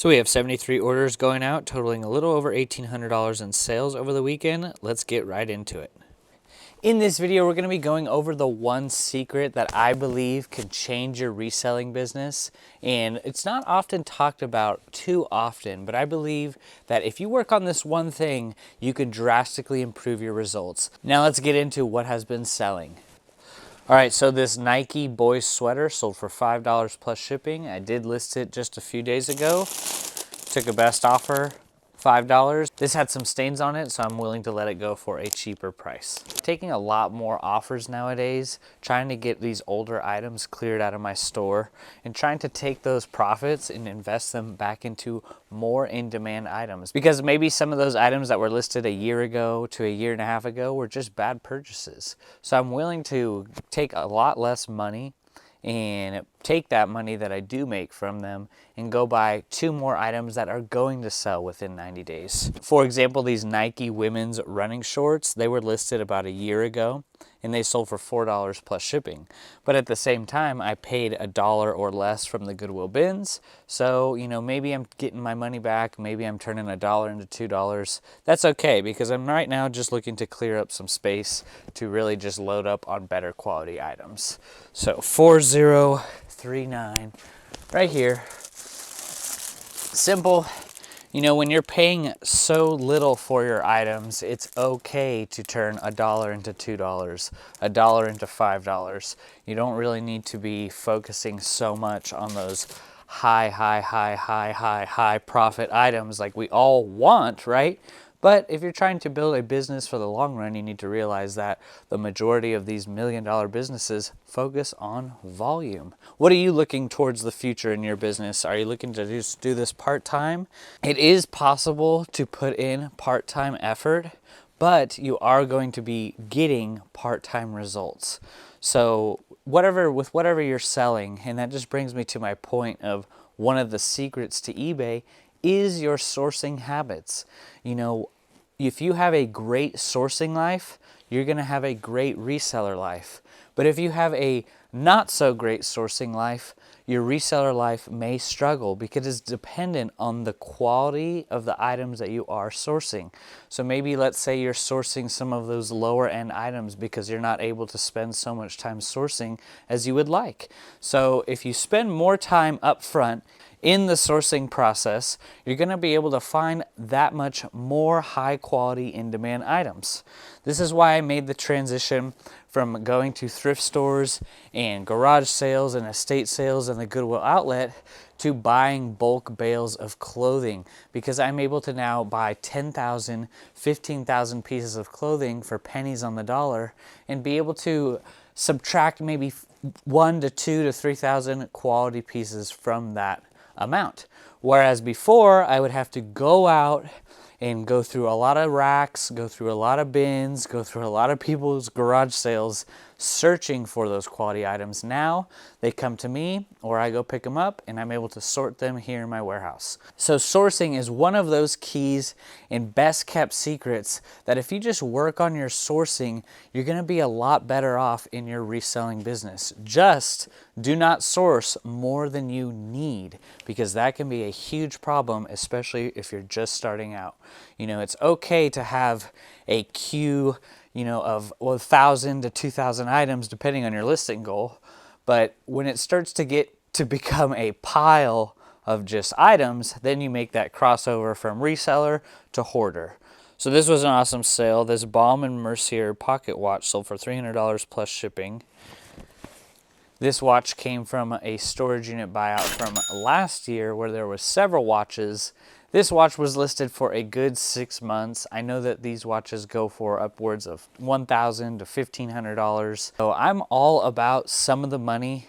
So we have 73 orders going out, totaling a little over $1,800 in sales over the weekend. Let's get right into it. In this video, we're going to be going over the one secret that I believe can change your reselling business. And it's not often talked about too often, but I believe that if you work on this one thing, you can drastically improve your results. Now let's get into what has been selling. All right, so this Nike boys sweater sold for $5 plus shipping. I did list it just a few days ago. Took a best offer, $5. This had some stains on it, so I'm willing to let it go for a cheaper price. Taking a lot more offers nowadays, trying to get these older items cleared out of my store and trying to take those profits and invest them back into more in-demand items. Because maybe some of those items that were listed a year ago to a year and a half ago were just bad purchases. So I'm willing to take a lot less money and take that money that I do make from them and go buy 2 more items that are going to sell within 90 days. For example, these Nike women's running shorts, they were listed about a year ago and they sold for $4 plus shipping. But at the same time, I paid $1 or less from the Goodwill bins. So, maybe I'm getting my money back. Maybe I'm turning $1 into $2. That's okay, because I'm right now just looking to clear up some space to really just load up on better quality items. So 4039 right here. Simple. When you're paying so little for your items, it's okay to turn $1 into $2, $1 into $5. You don't really need to be focusing so much on those high profit items like we all want, right? But if you're trying to build a business for the long run, you need to realize that the majority of these $1 million businesses focus on volume. What are you looking towards the future in your business? Are you looking to just do this part-time? It is possible to put in part-time effort, but you are going to be getting part-time results. So with whatever you're selling, and that just brings me to my point of one of the secrets to eBay is your sourcing habits. If you have a great sourcing life, you're going to have a great reseller life. But if you have a not so great sourcing life, your reseller life may struggle because it's dependent on the quality of the items that you are sourcing. So maybe let's say you're sourcing some of those lower end items because you're not able to spend so much time sourcing as you would like. So if you spend more time up front in the sourcing process, you're going to be able to find that much more high quality in-demand items. This is why I made the transition from going to thrift stores and garage sales and estate sales and the Goodwill outlet to buying bulk bales of clothing, because I'm able to now buy 10,000, 15,000 pieces of clothing for pennies on the dollar and be able to subtract maybe 1 to 2 to 3,000 quality pieces from that amount. Whereas before, I would have to go out and go through a lot of racks, go through a lot of bins, go through a lot of people's garage sales searching for those quality items. Now they come to me or I go pick them up and I'm able to sort them here in my warehouse. So sourcing is one of those keys and best kept secrets that if you just work on your sourcing, you're going to be a lot better off in your reselling business. Just do not source more than you need, because that can be a huge problem, especially if you're just starting out. It's okay to have a queue of 1,000 to 2,000 items, depending on your listing goal. But when it starts to become a pile of just items, then you make that crossover from reseller to hoarder. So this was an awesome sale. This Balm and Mercier pocket watch sold for $300 plus shipping. This watch came from a storage unit buyout from last year where there was several watches. This watch was listed for a good 6 months. I know that these watches go for upwards of $1,000 to $1,500. So I'm all about some of the money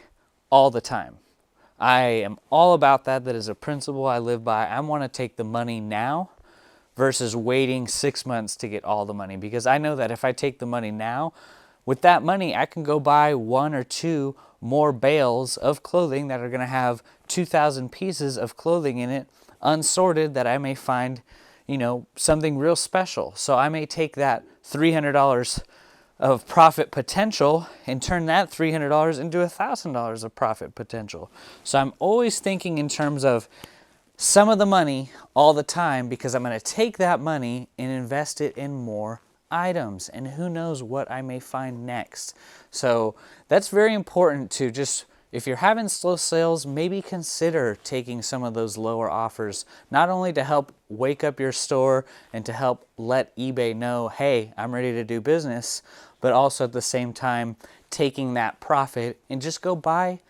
all the time. I am all about that. That is a principle I live by. I want to take the money now versus waiting 6 months to get all the money, because I know that if I take the money now, with that money, I can go buy 1 or 2 more bales of clothing that are going to have 2,000 pieces of clothing in it, unsorted, that I may find, something real special. So I may take that $300 of profit potential and turn that $300 into $1,000 of profit potential. So I'm always thinking in terms of some of the money all the time, because I'm going to take that money and invest it in more items, and who knows what I may find next. So that's very important to just, if you're having slow sales, maybe consider taking some of those lower offers, not only to help wake up your store and to help let eBay know, hey, I'm ready to do business, but also at the same time taking that profit and just go buy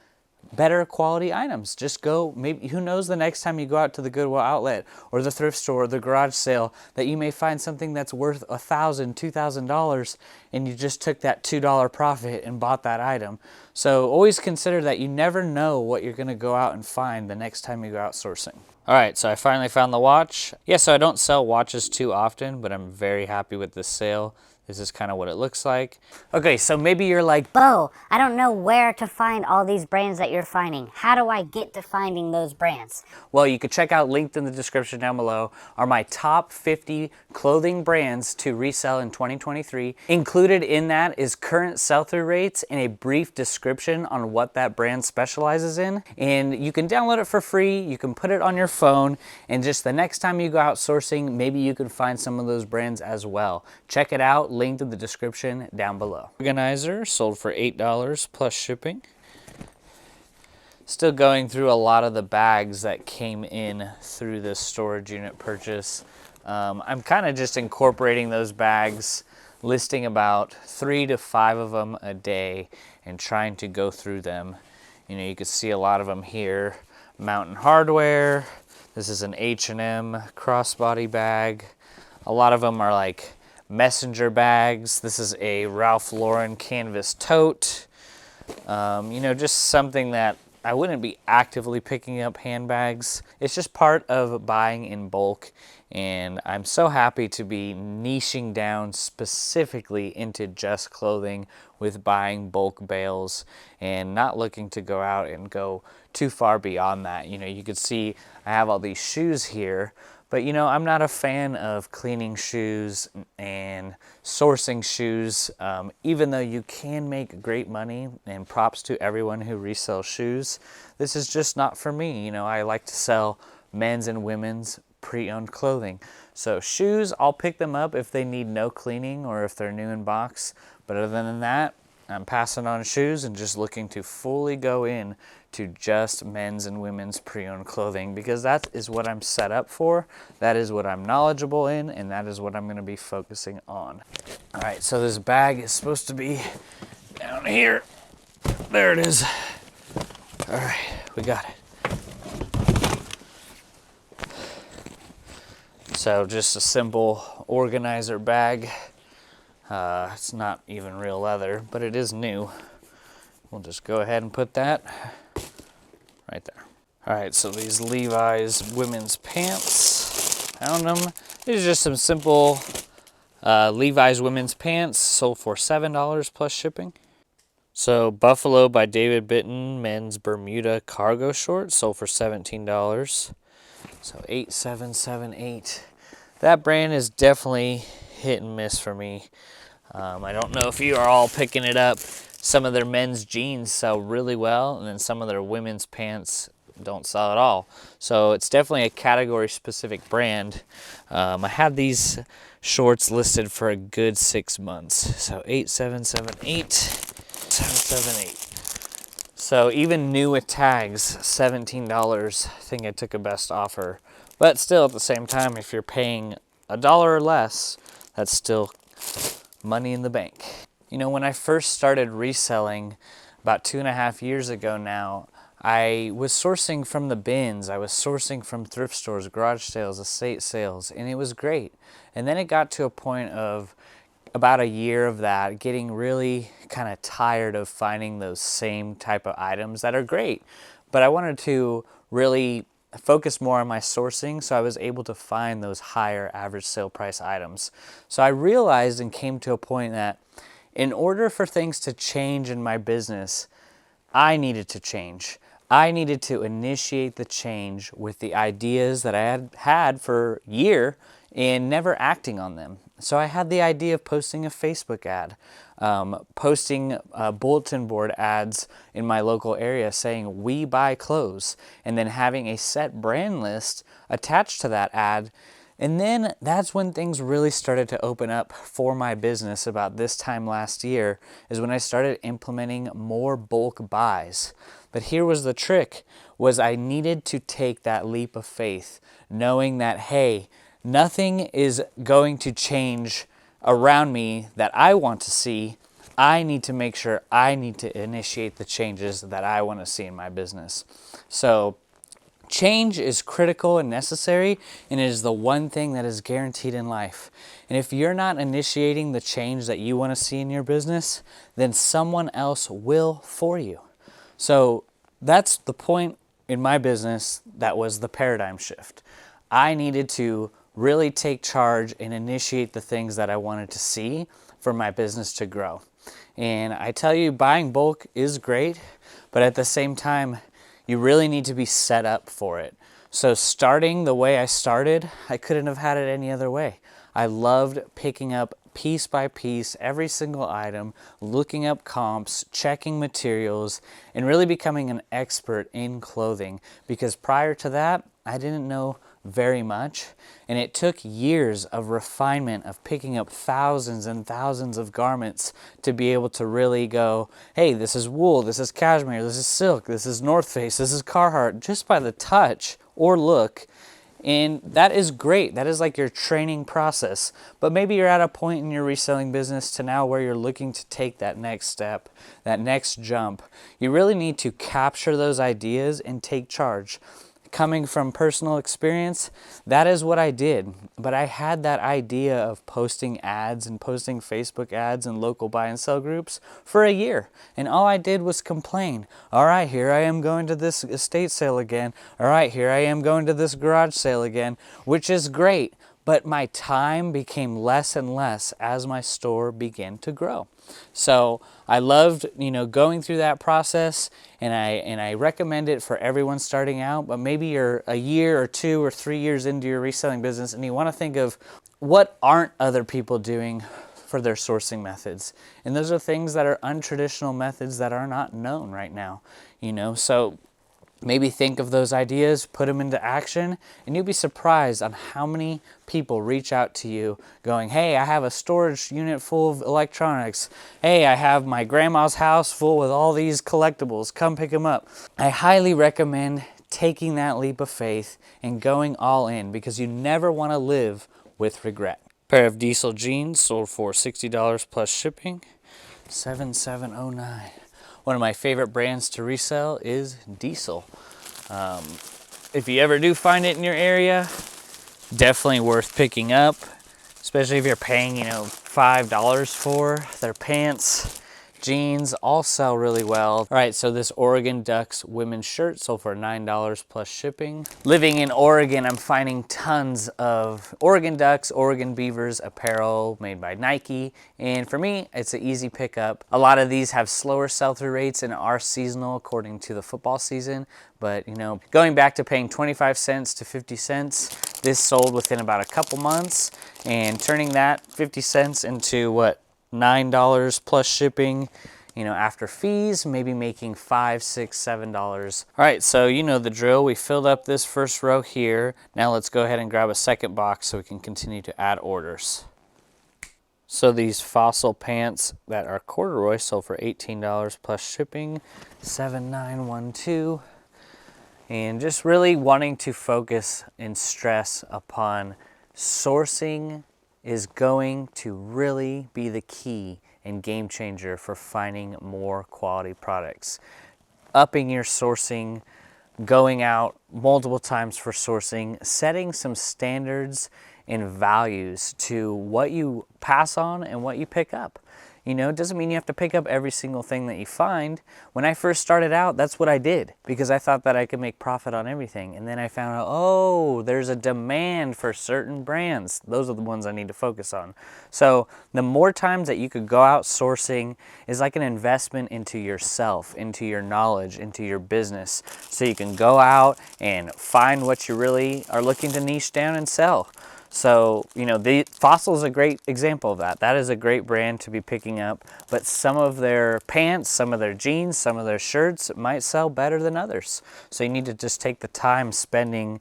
better quality items. Just go, maybe, who knows, the next time you go out to the Goodwill outlet or the thrift store or the garage sale, that you may find something that's worth $1,000, $2,000, and you just took that $2 profit and bought that item. So always consider that you never know what you're going to go out and find the next time you go out sourcing. All right, so I finally found the watch. Yeah, so I don't sell watches too often, but I'm very happy with this sale. This is kind of what it looks like. Okay, so maybe you're like, Bo, I don't know where to find all these brands that you're finding. How do I get to finding those brands? well, you could check out, linked in the description down below, are my top 50 clothing brands to resell in 2023. Included in that is current sell-through rates and a brief description on what that brand specializes in. And you can download it for free. You can put it on your phone, and just the next time you go out sourcing, maybe you can find some of those brands as well. Check it out, linked in the description down below. Organizer sold for $8 plus shipping. Still going through a lot of the bags that came in through this storage unit purchase. I'm kind of just incorporating those bags, listing about 3 to 5 of them a day and trying to go through them. You know, you can see a lot of them here. Mountain Hardware. This is an H&M crossbody bag. A lot of them are like messenger bags. This is a Ralph Lauren canvas tote. You know, just something that I wouldn't be actively picking up handbags. It's just part of buying in bulk, and I'm so happy to be niching down specifically into just clothing with buying bulk bales and not looking to go out and go too far beyond that. You know, you could see I have all these shoes here, but you know, I'm not a fan of cleaning shoes and sourcing shoes, even though you can make great money, and props to everyone who resells shoes. This is just not for me. You know, I like to sell men's and women's pre-owned clothing. So shoes, I'll pick them up if they need no cleaning or if they're new in box. But other than that, I'm passing on shoes and just looking to fully go in to just men's and women's pre-owned clothing, because that is what I'm set up for, that is what I'm knowledgeable in, and that is what I'm going to be focusing on. All right, so this bag is supposed to be down here. There it is. All right, we got it. So just a simple organizer bag. It's not even real leather, but it is new. We'll just go ahead and put that right there. All right, so these Levi's women's pants, found them. These are just some simple Levi's women's pants, sold for $7 plus shipping. So Buffalo by David Bitton men's Bermuda cargo shorts, sold for $17. So 8778. That brand is definitely hit and miss for me. I don't know if you are all picking it up. Some of their men's jeans sell really well, and then some of their women's pants don't sell at all. So it's definitely a category specific brand. I had these shorts listed for a good 6 months. So 8778, 778. So even new with tags, $17. I think I took a best offer. But still, at the same time, if you're paying $1 or less, that's still money in the bank. You know, when I first started reselling about 2.5 years ago now, I was sourcing from the bins. I was sourcing from thrift stores, garage sales, estate sales, and it was great. And then it got to a point of about a year of that, getting really kind of tired of finding those same type of items that are great. But I wanted to really focus more on my sourcing, so I was able to find those higher average sale price items. So I realized and came to a point that in order for things to change in my business, I needed to change. I needed to initiate the change with the ideas that I had for a year and never acting on them. So I had the idea of posting a Facebook ad, posting bulletin board ads in my local area saying "we buy clothes," and then having a set brand list attached to that ad. And then that's when things really started to open up for my business about this time last year, is when I started implementing more bulk buys. But here was the trick, was I needed to take that leap of faith, knowing that, hey, nothing is going to change around me that I want to see. I need to make sure I need to initiate the changes that I want to see in my business. So change is critical and necessary, and it is the one thing that is guaranteed in life. And if you're not initiating the change that you want to see in your business, then someone else will for you. So that's the point in my business that was the paradigm shift. I needed to really take charge and initiate the things that I wanted to see for my business to grow. And I tell you, buying bulk is great, but at the same time, you really need to be set up for it. So starting the way I started, I couldn't have had it any other way. I loved picking up piece by piece every single item, looking up comps, checking materials, and really becoming an expert in clothing, because prior to that, I didn't know very much, and it took years of refinement of picking up thousands and thousands of garments to be able to really go, hey, this is wool, this is cashmere, this is silk, this is North Face, this is Carhartt, just by the touch or look. And that is great. That is like your training process. But maybe you're at a point in your reselling business to now where you're looking to take that next step, that next jump. You really need to capture those ideas and take charge. Coming from personal experience, that is what I did. But I had that idea of posting ads and posting Facebook ads in local buy and sell groups for a year. And all I did was complain. All right, here I am going to this estate sale again. All right, here I am going to this garage sale again, which is great. But my time became less and less as my store began to grow. So I loved, going through that process, and I recommend it for everyone starting out. But maybe you're a year or 2 or 3 years into your reselling business, and you want to think of what aren't other people doing for their sourcing methods. And those are things that are untraditional methods that are not known right now. So maybe think of those ideas, put them into action, and you'll be surprised on how many people reach out to you going, hey, I have a storage unit full of electronics. Hey, I have my grandma's house full with all these collectibles. Come pick them up. I highly recommend taking that leap of faith and going all in, because you never want to live with regret. Pair of diesel jeans sold for $60 plus shipping, 7709. One of my favorite brands to resell is Diesel. If you ever do find it in your area, definitely worth picking up, especially if you're paying, $5 for their pants. Jeans all sell really well. All right, so this Oregon Ducks women's shirt sold for $9 plus shipping. Living in Oregon, I'm finding tons of Oregon Ducks, Oregon Beavers apparel made by Nike. And for me, it's an easy pickup. A lot of these have slower sell-through rates and are seasonal according to the football season. But, going back to paying 25 cents to 50 cents, this sold within about a couple months, and turning that 50 cents into $9 plus shipping, after fees, maybe making $5, $6, $7. All right, so the drill. We filled up this first row here. Now let's go ahead and grab a second box so we can continue to add orders. So these Fossil pants that are corduroy sold for $18 plus shipping, 7912. And just really wanting to focus and stress upon sourcing is going to really be the key and game changer for finding more quality products. Upping your sourcing, going out multiple times for sourcing, setting some standards and values to what you pass on and what you pick up. It doesn't mean you have to pick up every single thing that you find. When I first started out, that's what I did, because I thought that I could make profit on everything. And then I found out, there's a demand for certain brands. Those are the ones I need to focus on. So the more times that you could go out sourcing is like an investment into yourself, into your knowledge, into your business. So you can go out and find what you really are looking to niche down and sell. So, the Fossil is a great example of that. That is a great brand to be picking up, but some of their pants, some of their jeans, some of their shirts might sell better than others. So you need to just take the time spending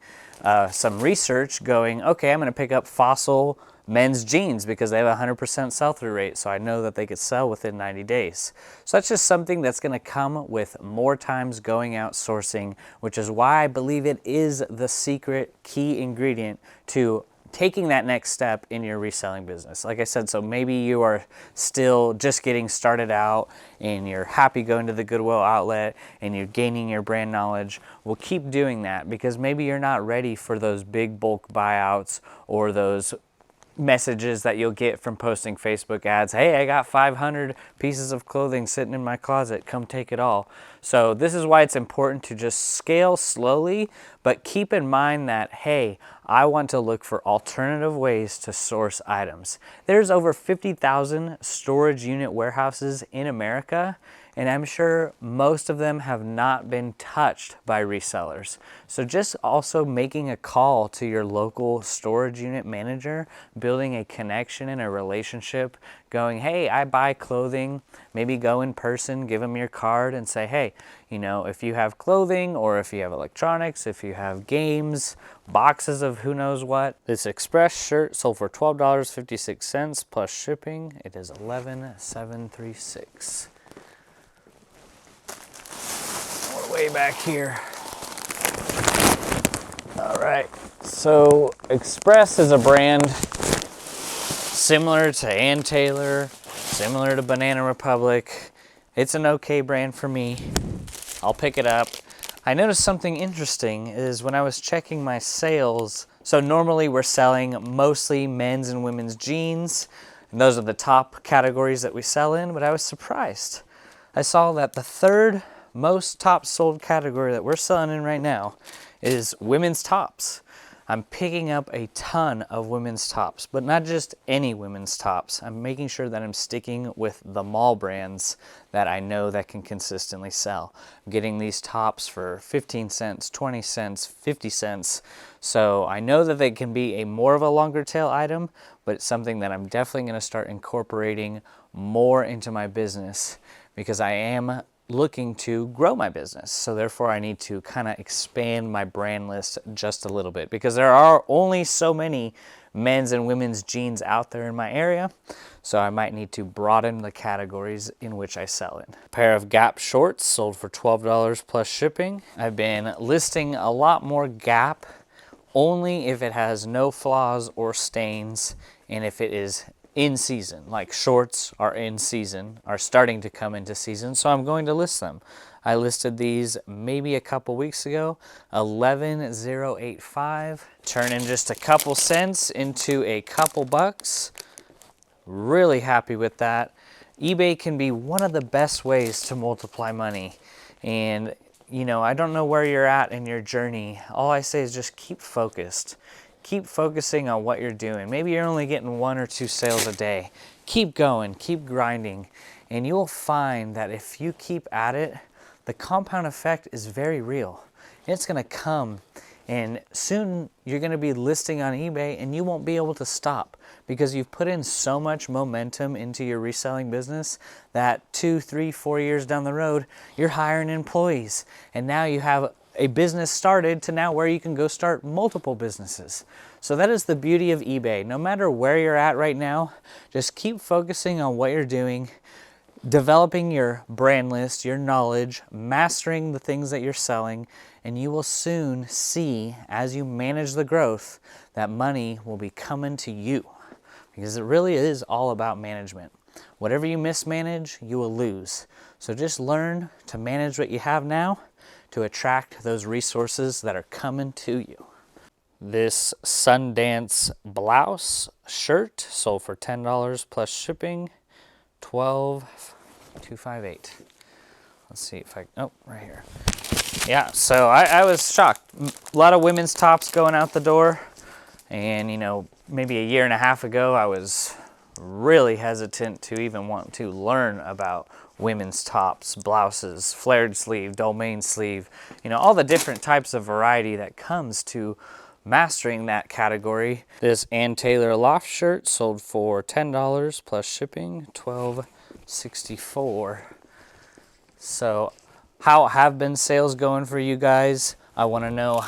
some research going, okay, I'm going to pick up Fossil men's jeans because they have a 100% sell-through rate, so I know that they could sell within 90 days. So that's just something that's going to come with more times going out sourcing, which is why I believe it is the secret key ingredient to taking that next step in your reselling business. Like I said, so maybe you are still just getting started out and you're happy going to the Goodwill outlet and you're gaining your brand knowledge. Well, keep doing that, because maybe you're not ready for those big bulk buyouts or those messages that you'll get from posting Facebook ads. Hey, I got 500 pieces of clothing sitting in my closet. Come take it all. So this is why it's important to just scale slowly, but keep in mind that, hey, I want to look for alternative ways to source items. There's over 50,000 storage unit warehouses in America, and I'm sure most of them have not been touched by resellers. So just also making a call to your local storage unit manager, building a connection and a relationship, going, hey, I buy clothing, maybe go in person, give them your card and say, hey, if you have clothing or if you have electronics, if you have games, boxes of who knows what. This Express shirt sold for $12.56 plus shipping. It is $11,736. Way back here. All right, so Express is a brand similar to Ann Taylor, similar to Banana Republic. It's an okay brand for me. I'll pick it up. I noticed something interesting is when I was checking my sales, so normally we're selling mostly men's and women's jeans, and those are the top categories that we sell in, but I was surprised. I saw that the third most top sold category that we're selling in right now is women's tops. I'm picking up a ton of women's tops, but not just any women's tops. I'm making sure that I'm sticking with the mall brands that I know that can consistently sell. I'm getting these tops for 15 cents, 20 cents, 50 cents. So I know that they can be a more of a longer tail item, but it's something that I'm definitely going to start incorporating more into my business, because I am looking to grow my business. So therefore I need to kind of expand my brand list just a little bit, because there are only so many men's and women's jeans out there in my area. So I might need to broaden the categories in which I sell in. A pair of Gap shorts sold for $12 plus shipping. I've been listing a lot more Gap only if it has no flaws or stains and if it is in season. Like shorts are in season, are starting to come into season, so I'm going to list them. I listed these maybe a couple weeks ago, 11,085, turning just a couple cents into a couple bucks. Really happy with that. eBay can be one of the best ways to multiply money, and I don't know where you're at in your journey. All I say is just keep focused. Keep focusing on what you're doing. Maybe you're only getting 1 or 2 sales a day. Keep going, keep grinding, and you'll find that if you keep at it, the compound effect is very real. It's gonna come, and soon you're gonna be listing on eBay and you won't be able to stop, because you've put in so much momentum into your reselling business that 2, 3, 4 years down the road, you're hiring employees, and now you have a business started to now where you can go start multiple businesses. So that is the beauty of eBay. No matter where you're at right now, just keep focusing on what you're doing, developing your brand list, your knowledge, mastering the things that you're selling, and you will soon see, as you manage the growth, that money will be coming to you, because it really is all about management. Whatever you mismanage, you will lose. So just learn to manage what you have now to attract those resources that are coming to you. This Sundance blouse shirt sold for $10 plus shipping, $12,258. Let's see if right here. Yeah, so I was shocked. A lot of women's tops going out the door, and maybe a year and a half ago I was really hesitant to even want to learn about women's tops, blouses, flared sleeve, domain sleeve, all the different types of variety that comes to mastering that category. This Ann Taylor loft shirt sold for $10 plus shipping, $12.64. So how have been sales going for you guys? I want to know,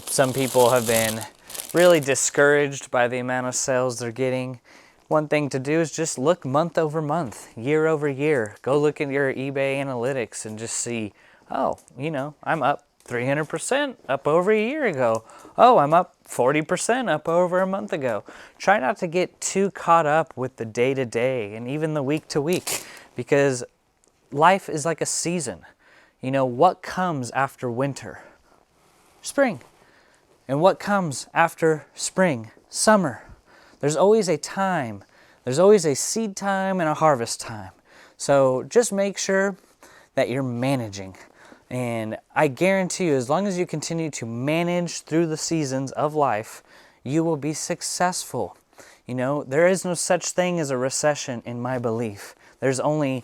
some people have been really discouraged by the amount of sales they're getting. One thing to do is just look month over month, year over year. Go look at your eBay analytics and just see, oh, I'm up 300% up over a year ago. Oh, I'm up 40% up over a month ago. Try not to get too caught up with the day to day and even the week to week, because life is like a season. What comes after winter? Spring. And what comes after spring? Summer. There's always a time. There's always a seed time and a harvest time. So just make sure that you're managing. And I guarantee you, as long as you continue to manage through the seasons of life, you will be successful. There is no such thing as a recession in my belief. There's only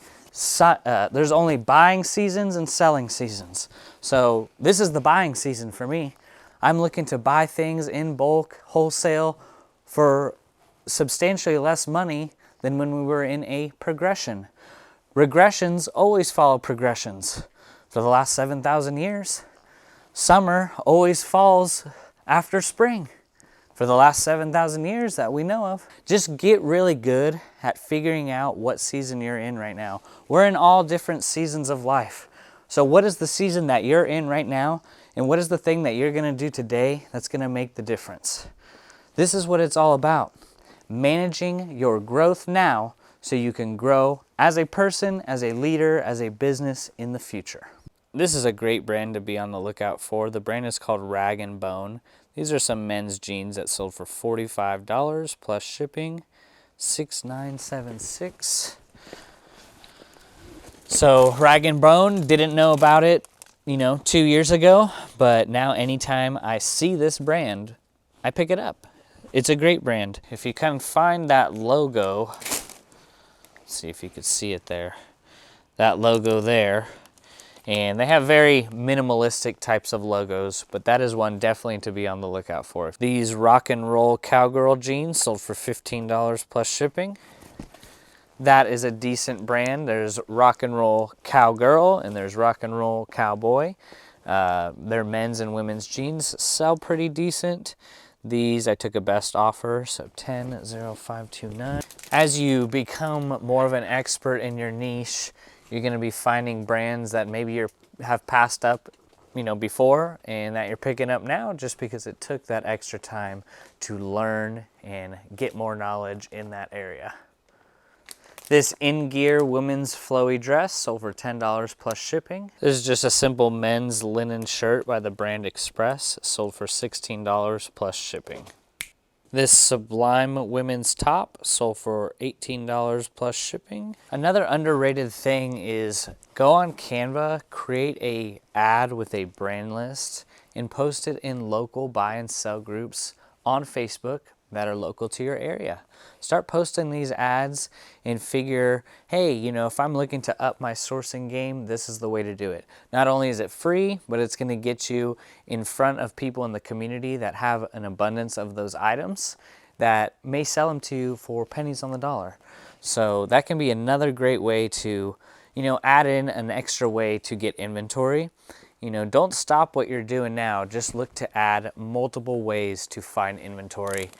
buying seasons and selling seasons. So this is the buying season for me. I'm looking to buy things in bulk, wholesale, for substantially less money than when we were in a progression. Regressions always follow progressions. For the last 7,000 years, summer always falls after spring. For the last 7,000 years that we know of. Just get really good at figuring out what season you're in right now. We're in all different seasons of life. So what is the season that you're in right now? And what is the thing that you're going to do today that's going to make the difference? This is what it's all about. Managing your growth now so you can grow as a person, as a leader, as a business in the future. This is a great brand to be on the lookout for. The brand is called Rag & Bone. These are some men's jeans that sold for $45 plus shipping, $6,976. So Rag & Bone, didn't know about it, 2 years ago, but now anytime I see this brand, I pick it up. It's a great brand. If you can find that logo, let's see if you could see it there, that logo there. And they have very minimalistic types of logos, but that is one definitely to be on the lookout for. These Rock and Roll Cowgirl jeans sold for $15 plus shipping. That is a decent brand. There's Rock and Roll Cowgirl and there's Rock and Roll Cowboy. Their men's and women's jeans sell pretty decent. These I took a best offer, so 10.0529. As you become more of an expert in your niche, you're going to be finding brands that maybe you have passed up, before, and that you're picking up now just because it took that extra time to learn and get more knowledge in that area. This In Gear women's flowy dress sold for $10 plus shipping. This is just a simple men's linen shirt by the brand Express, sold for $16 plus shipping. This Sublime women's top sold for $18 plus shipping. Another underrated thing is go on Canva, create a ad with a brand list, and post it in local buy and sell groups on Facebook that are local to your area. Start posting these ads and figure, hey, if I'm looking to up my sourcing game, this is the way to do it. Not only is it free, but it's going to get you in front of people in the community that have an abundance of those items that may sell them to you for pennies on the dollar. So that can be another great way to, add in an extra way to get inventory. Don't stop what you're doing now. Just look to add multiple ways to find inventory.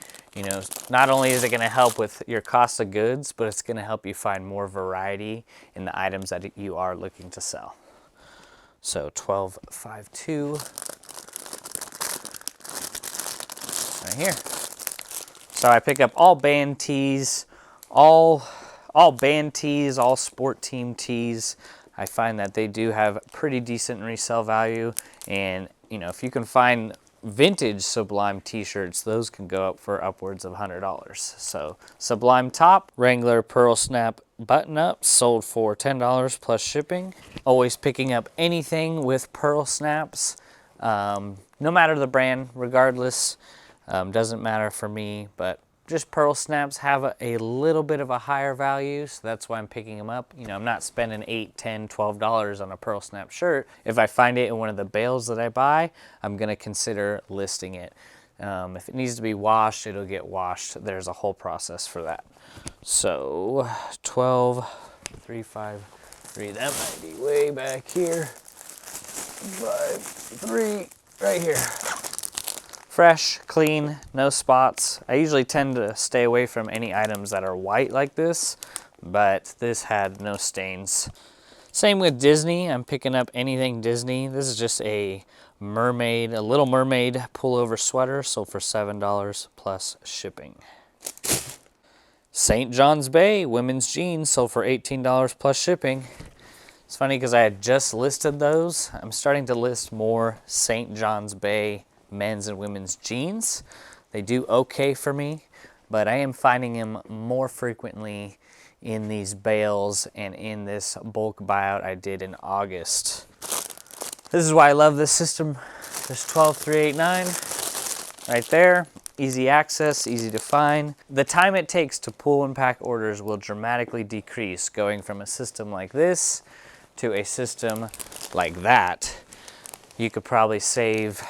Not only is it going to help with your cost of goods, but it's going to help you find more variety in the items that you are looking to sell. So 1252 right here. So I pick up all band tees, all band tees, all sport team tees. I find that they do have pretty decent resale value, and if you can find vintage Sublime t-shirts, those can go up for upwards of $100. So Sublime top, Wrangler Pearl Snap button up sold for $10 plus shipping. Always picking up anything with pearl snaps, no matter the brand, regardless. Doesn't matter for me, but just pearl snaps have a little bit of a higher value, so that's why I'm picking them up. You know, I'm not spending $8, $10, $12 on a pearl snap shirt. If I find it in one of the bales that I buy, I'm gonna consider listing it. If it needs to be washed, it'll get washed. There's a whole process for that. So 12, 3, 5, 3, that might be way back here. 5, 3, right here. Fresh, clean, no spots. I usually tend to stay away from any items that are white like this, but this had no stains. Same with Disney. I'm picking up anything Disney. This is just a mermaid, a Little Mermaid pullover sweater, sold for $7 plus shipping. St. John's Bay women's jeans, sold for $18 plus shipping. It's funny because I had just listed those. I'm starting to list more St. John's Bay men's and women's jeans. They do okay for me, but I am finding them more frequently in these bales and in this bulk buyout I did in August. This is why I love this system. There's 12389 right there. Easy access, easy to find. The time it takes to pull and pack orders will dramatically decrease going from a system like this to a system like that. You could probably save,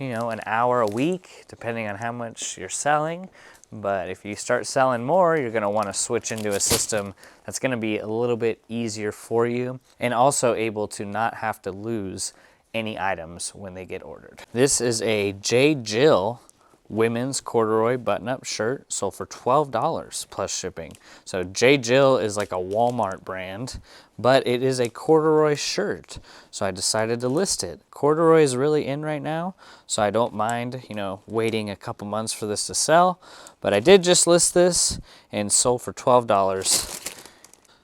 you know, an hour a week, depending on how much you're selling. But if you start selling more, you're gonna wanna switch into a system that's gonna be a little bit easier for you and also able to not have to lose any items when they get ordered. This is a J. Jill women's corduroy button-up shirt, sold for $12 plus shipping. So J. Jill is like a Walmart brand, but it is a corduroy shirt. So I decided to list it. Corduroy is really in right now, so I don't mind, you know, waiting a couple months for this to sell. But I did just list this and sold for $12.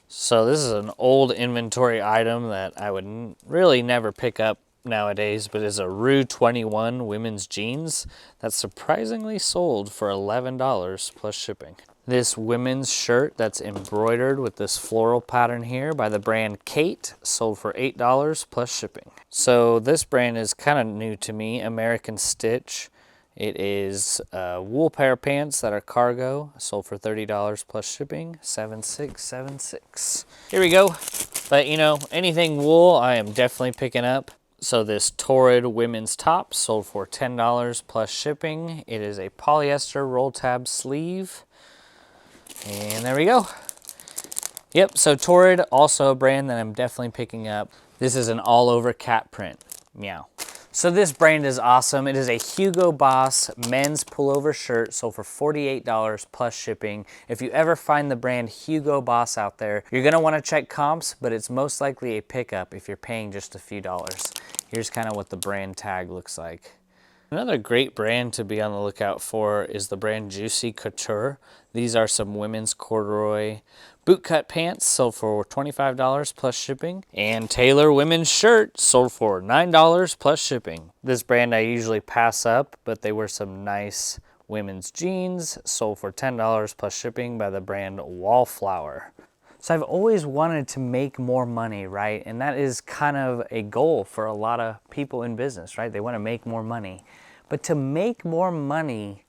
So this is an old inventory item that I would really never pick up nowadays, but is a Rue 21 women's jeans that's surprisingly sold for $11 plus shipping. This women's shirt that's embroidered with this floral pattern here by the brand Kate, sold for $8 plus shipping. So this brand is kind of new to me, American Stitch. It is wool pair of pants that are cargo, sold for $30 plus shipping, 7676. Here we go. But you know, anything wool I am definitely picking up. So this Torrid women's top sold for $10 plus shipping. It is a polyester roll tab sleeve. And there we go. Yep, so Torrid, also a brand that I'm definitely picking up. This is an all over cat print, meow. So this brand is awesome. It is a Hugo Boss men's pullover shirt, sold for $48 plus shipping. If you ever find the brand Hugo Boss out there, you're gonna wanna check comps, but it's most likely a pickup if you're paying just a few dollars. Here's kind of what the brand tag looks like. Another great brand to be on the lookout for is the brand Juicy Couture. These are some women's corduroy bootcut pants, sold for $25 plus shipping. And Taylor women's shirt, sold for $9 plus shipping. This brand I usually pass up, but they were some nice women's jeans, sold for $10 plus shipping by the brand Wallflower. So I've always wanted to make more money, right? And that is kind of a goal for a lot of people in business, right? They want to make more money. But to make more money,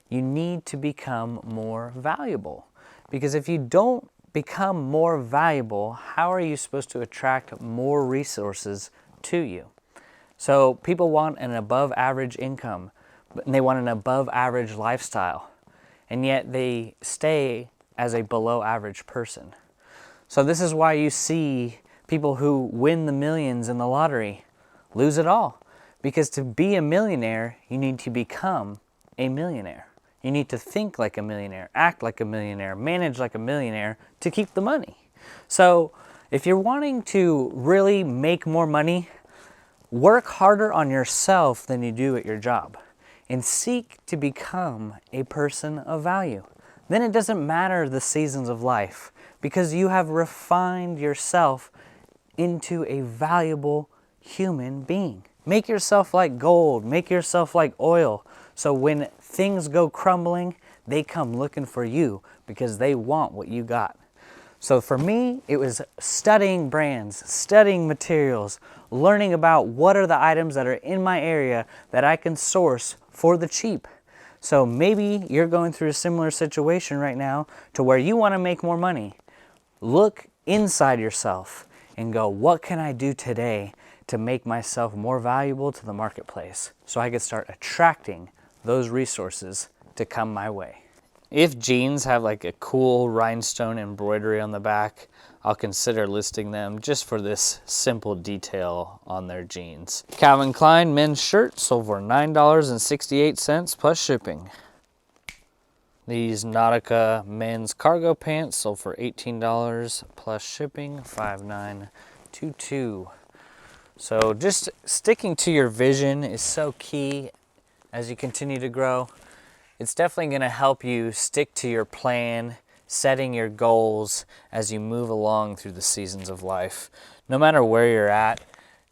you need to become more valuable. Because if you don't become more valuable, how are you supposed to attract more resources to you? So people want an above average income, but they want an above average lifestyle. And yet they stay as a below average person. So this is why you see people who win the millions in the lottery lose it all. Because to be a millionaire, you need to become a millionaire. You need to think like a millionaire, act like a millionaire, manage like a millionaire to keep the money. So if you're wanting to really make more money, work harder on yourself than you do at your job and seek to become a person of value. Then it doesn't matter the seasons of life because you have refined yourself into a valuable human being. Make yourself like gold, make yourself like oil. So when things go crumbling, they come looking for you because they want what you got. So for me, it was studying brands, studying materials, learning about what are the items that are in my area that I can source for the cheap. So maybe you're going through a similar situation right now to where you want to make more money. Look inside yourself and go, what can I do today to make myself more valuable to the marketplace so I can start attracting those resources to come my way. If jeans have like a cool rhinestone embroidery on the back, I'll consider listing them just for this simple detail on their jeans. Calvin Klein men's shirt sold for $9.68 plus shipping. These Nautica men's cargo pants sold for $18 plus shipping, $5.922. So just sticking to your vision is so key as you continue to grow. It's definitely going to help you stick to your plan, setting your goals as you move along through the seasons of life. No matter where you're at,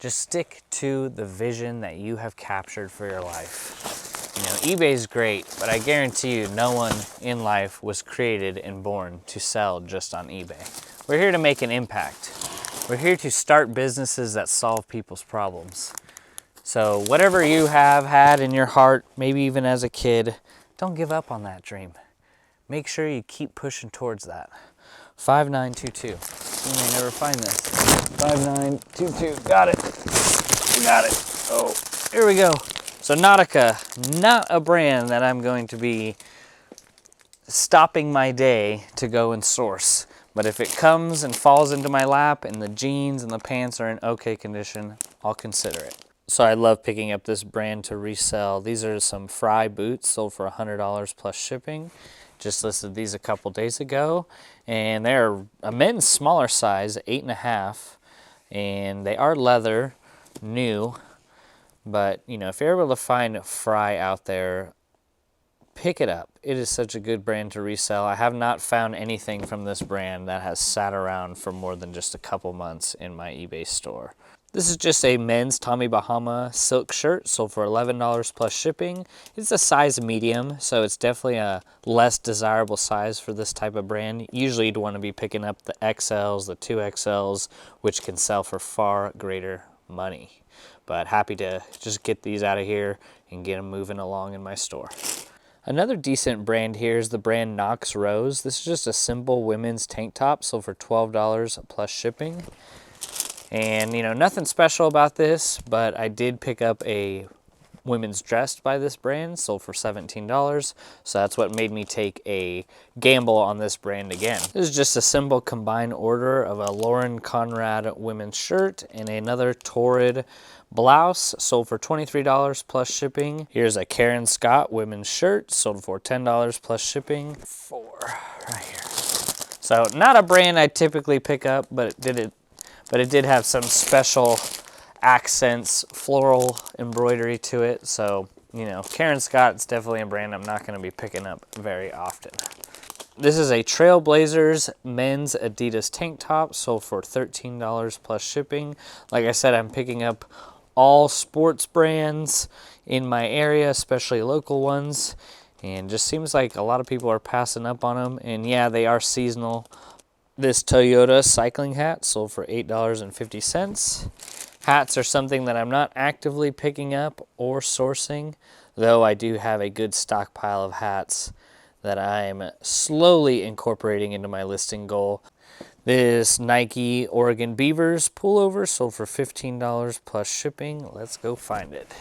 just stick to the vision that you have captured for your life. You know, eBay's great, but I guarantee you no one in life was created and born to sell just on eBay. We're here to make an impact. We're here to start businesses that solve people's problems. So whatever you have had in your heart, maybe even as a kid, don't give up on that dream. Make sure you keep pushing towards that. 5922. You may never find this. 5922. Got it. Got it. Oh, here we go. So Nautica, not a brand that I'm going to be stopping my day to go and source. But if it comes and falls into my lap and the jeans and the pants are in okay condition, I'll consider it. So I love picking up this brand to resell. These are some Fry boots sold for $100 plus shipping. Just listed these a couple days ago. And they're a men's smaller size, 8.5. And they are leather, new. But, you know, if you're able to find Fry out there, pick it up. It is such a good brand to resell. I have not found anything from this brand that has sat around for more than just a couple months in my eBay store. This is just a men's Tommy Bahama silk shirt, sold for $11 plus shipping. It's a size medium, so it's definitely a less desirable size for this type of brand. Usually you'd want to be picking up the XLs, the 2XLs, which can sell for far greater money. But happy to just get these out of here and get them moving along in my store. Another decent brand here is the brand Knox Rose. This is just a simple women's tank top, sold for $12 plus shipping. And, you know, nothing special about this, but I did pick up a women's dress by this brand, sold for $17. So that's what made me take a gamble on this brand again. This is just a simple combined order of a Lauren Conrad women's shirt and another Torrid blouse, sold for $23 plus shipping. Here's a Karen Scott women's shirt, sold for $10 plus shipping. 4 right here. So not a brand I typically pick up, but it did have some special accents, floral embroidery to it. So, you know, Karen Scott's definitely a brand I'm not going to be picking up very often. This is a Trailblazers men's Adidas tank top, sold for $13 plus shipping. Like I said, I'm picking up all sports brands in my area, especially local ones. And just seems like a lot of people are passing up on them. And yeah, they are seasonal. This Toyota cycling hat sold for $8.50. Hats are something that I'm not actively picking up or sourcing, though I do have a good stockpile of hats that I'm slowly incorporating into my listing goal. This Nike Oregon Beavers pullover sold for $15 plus shipping. Let's go find it.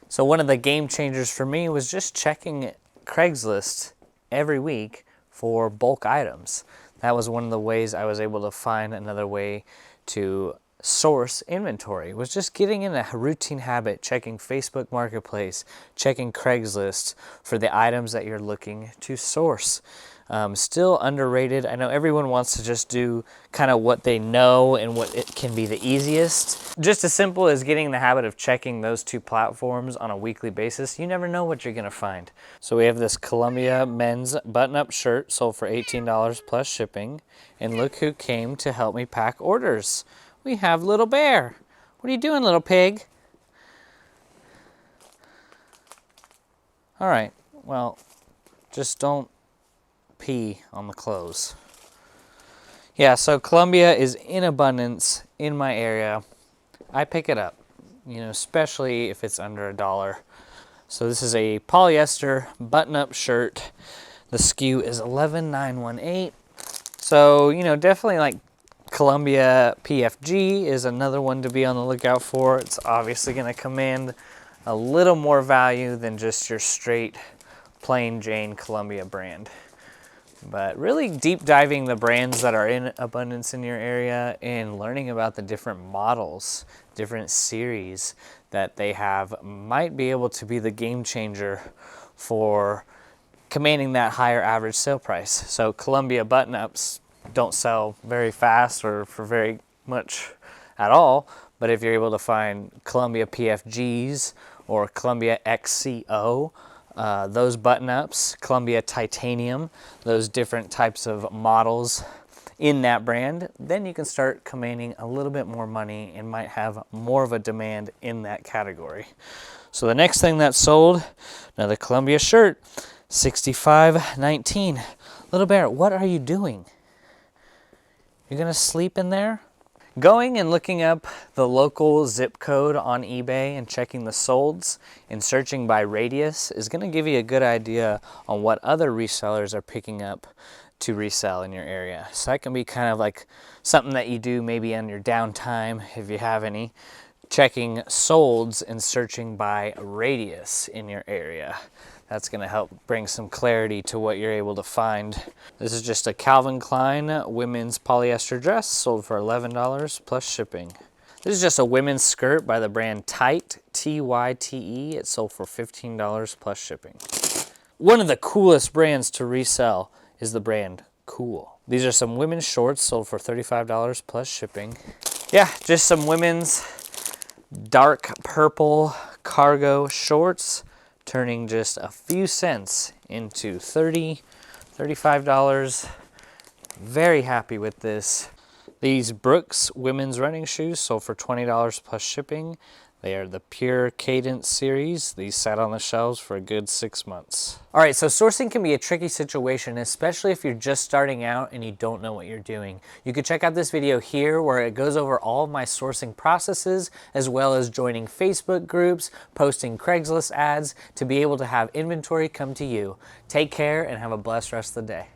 So one of the game changers for me was just checking Craigslist every week for bulk items. That was one of the ways I was able to find another way to source inventory, was just getting in a routine habit, checking Facebook Marketplace, checking Craigslist for the items that you're looking to source. Still underrated. I know everyone wants to just do kind of what they know and what it can be the easiest. Just as simple as getting in the habit of checking those two platforms on a weekly basis. You never know what you're gonna find. So we have this Columbia men's button-up shirt, sold for $18 plus shipping. And look who came to help me pack orders. We have Little Bear. What are you doing, little pig? All right, well, just don't pee on the clothes. Yeah, so Columbia is in abundance in my area. I pick it up, you know, especially if it's under $1. So this is a polyester button-up shirt. The SKU is 11918. So, you know, definitely like Columbia PFG is another one to be on the lookout for. It's obviously going to command a little more value than just your straight plain Jane Columbia brand. But really deep diving the brands that are in abundance in your area and learning about the different models, different series that they have might be able to be the game changer for commanding that higher average sale price. So Columbia button-ups don't sell very fast or for very much at all, but if you're able to find Columbia PFGs or Columbia XCO, those button-ups, Columbia Titanium, those different types of models in that brand, then you can start commanding a little bit more money and might have more of a demand in that category. So the next thing that sold, another Columbia shirt, $65.19. Little Bear, what are you doing? You're gonna sleep in there? Going and looking up the local zip code on eBay and checking the solds and searching by radius is going to give you a good idea on what other resellers are picking up to resell in your area. So that can be kind of like something that you do maybe on your downtime, if you have any, checking solds and searching by radius in your area. That's going to help bring some clarity to what you're able to find. This is just a Calvin Klein women's polyester dress, sold for $11 plus shipping. This is just a women's skirt by the brand Tite, T-Y-T-E. It sold for $15 plus shipping. One of the coolest brands to resell is the brand Cool. These are some women's shorts, sold for $35 plus shipping. Yeah, just some women's dark purple cargo shorts, turning just a few cents into $30, $35. Very happy with this. These Brooks women's running shoes sold for $20 plus shipping. They are the Pure Cadence series. These sat on the shelves for a good 6 months. All right, so sourcing can be a tricky situation, especially if you're just starting out and you don't know what you're doing. You could check out this video here where it goes over all of my sourcing processes, as well as joining Facebook groups, posting Craigslist ads to be able to have inventory come to you. Take care and have a blessed rest of the day.